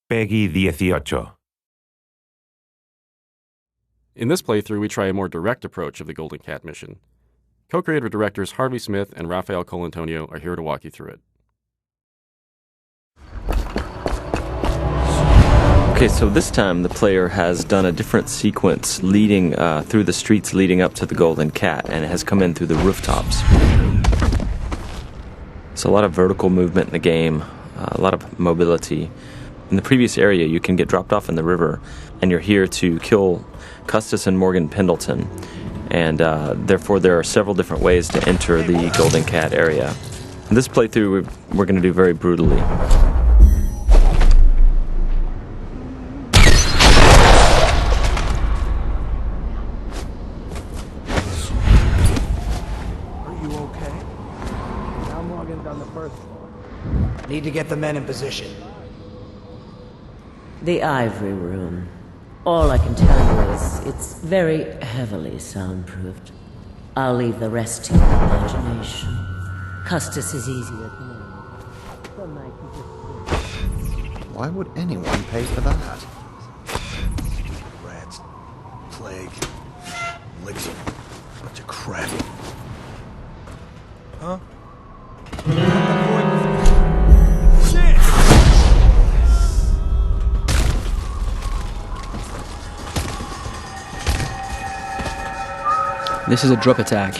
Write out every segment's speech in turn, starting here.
Peggy 18. In this playthrough, we try a more direct approach of the Golden Cat mission. Co-creative directors Harvey Smith and Raphael Colantonio are here to walk you through it. Okay, so this time the player has done a different sequence leading through the streets leading up to the Golden Cat, and it has come in through the rooftops. So a lot of vertical movement in the game, a lot of mobility. In the previous area, you can get dropped off in the river, and you're here to kill Custis and Morgan Pendleton, and therefore there are several different ways to enter the Golden Cat area. In this playthrough, we're going to do very brutally. Need to get the men in position. The Ivory Room. All I can tell you is it's very heavily soundproofed. I'll leave the rest to your imagination. Custis is easier to know. Some night you just... Why would anyone pay for that? Rats, plague, elixir, bunch of crap. Huh? This is a drop attack.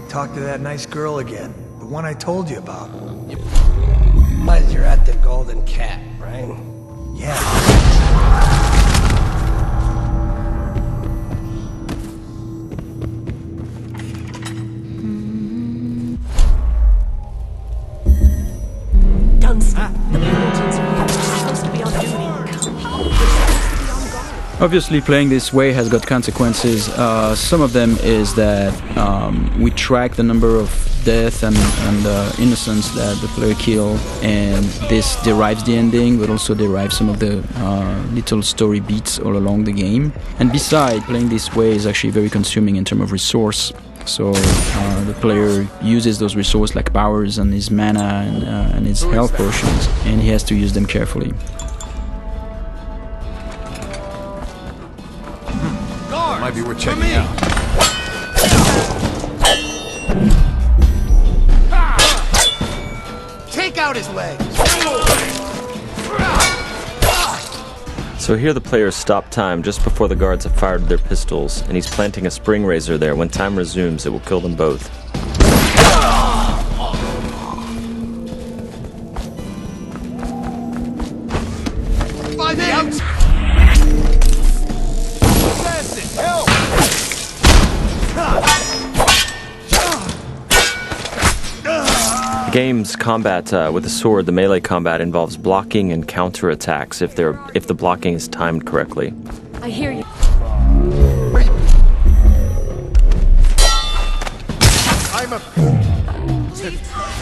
Talk to that nice girl again. The one I told you about. But you're at the Golden Cat, right? Yeah. Obviously, playing this way has got consequences. Some of them is that we track the number of death and innocents that the player kill, and this derives the ending, but also derives some of the little story beats all along the game. And besides, playing this way is actually very consuming in terms of resource. So the player uses those resources like powers and his mana and his health potions, and he has to use them carefully. Might be worth checking out. Take out his legs! So here the player stopped time just before the guards have fired their pistols, and he's planting a spring razor there. When time resumes, it will kill them both. Find the outside! The game's combat with the sword, the melee combat, involves blocking and counterattacks if the blocking is timed correctly. I hear you. I'm a fool.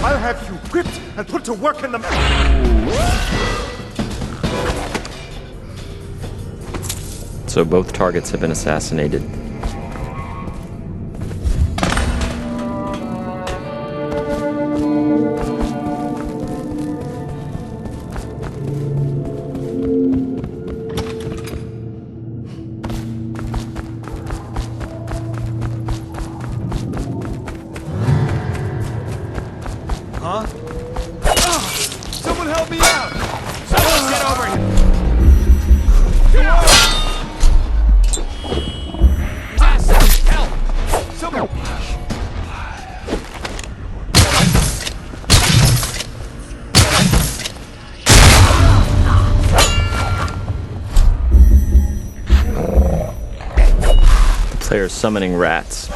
I'll have you whipped and put to work in the... So both targets have been assassinated. Huh? Someone help me out! Someone get over here! Help! Someone... The player's summoning rats.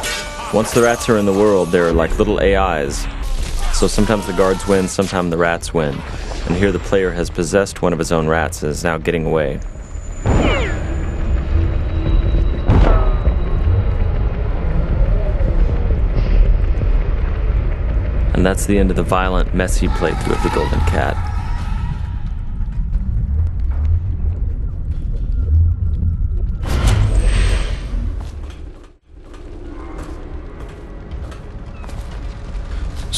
Once the rats are in the world, they're like little AIs. So sometimes the guards win, sometimes the rats win. And here the player has possessed one of his own rats and is now getting away. And that's the end of the violent, messy playthrough of the Golden Cat.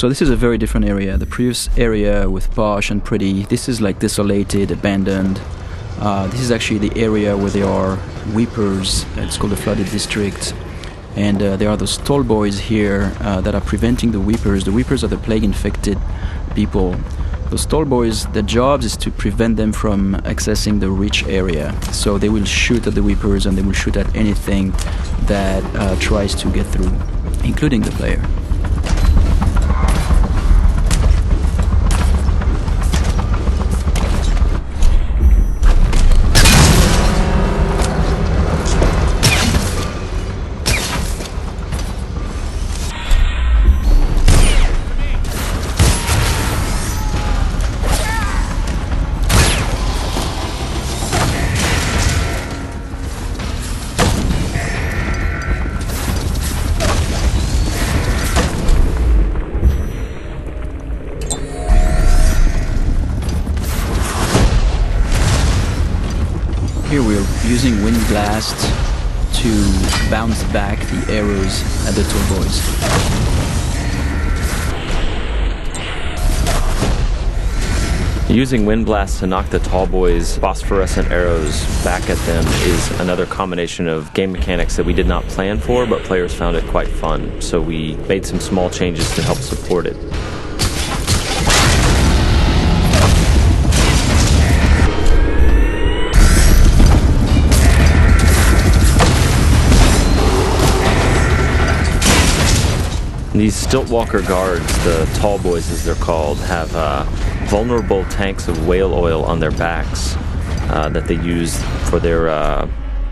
So this is a very different area. The previous area with posh and pretty, this is like desolated, abandoned. This is actually the area where there are weepers. It's called the flooded district. And there are those tall boys here that are preventing the weepers. The weepers are the plague-infected people. Those tall boys, their jobs is to prevent them from accessing the rich area. So they will shoot at the weepers and they will shoot at anything that tries to get through, including the player. Here we're using wind blast to bounce back the arrows at the tall boys. Using wind blast to knock the tall boys' phosphorescent arrows back at them is another combination of game mechanics that we did not plan for, but players found it quite fun. So we made some small changes to help support it. These Stiltwalker guards, the tall boys as they're called, have vulnerable tanks of whale oil on their backs that they use for their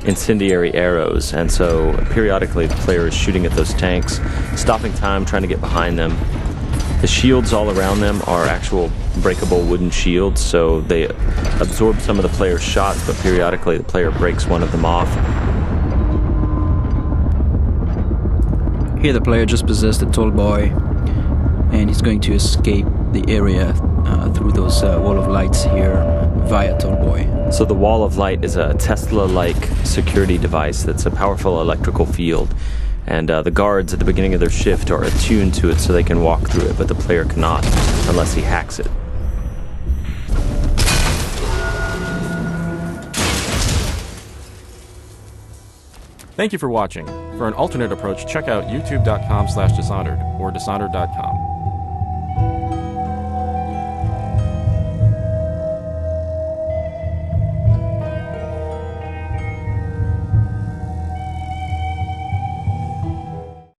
incendiary arrows. And so periodically the player is shooting at those tanks, stopping time, trying to get behind them. The shields all around them are actual breakable wooden shields, so they absorb some of the player's shots, but periodically the player breaks one of them off. Here the player just possessed a tall boy and he's going to escape the area through those wall of lights here via tall boy. So the wall of light is a Tesla-like security device that's a powerful electrical field. And the guards at the beginning of their shift are attuned to it so they can walk through it, but the player cannot unless he hacks it. Thank you for watching. For an alternate approach, check out youtube.com/Dishonored or Dishonored.com.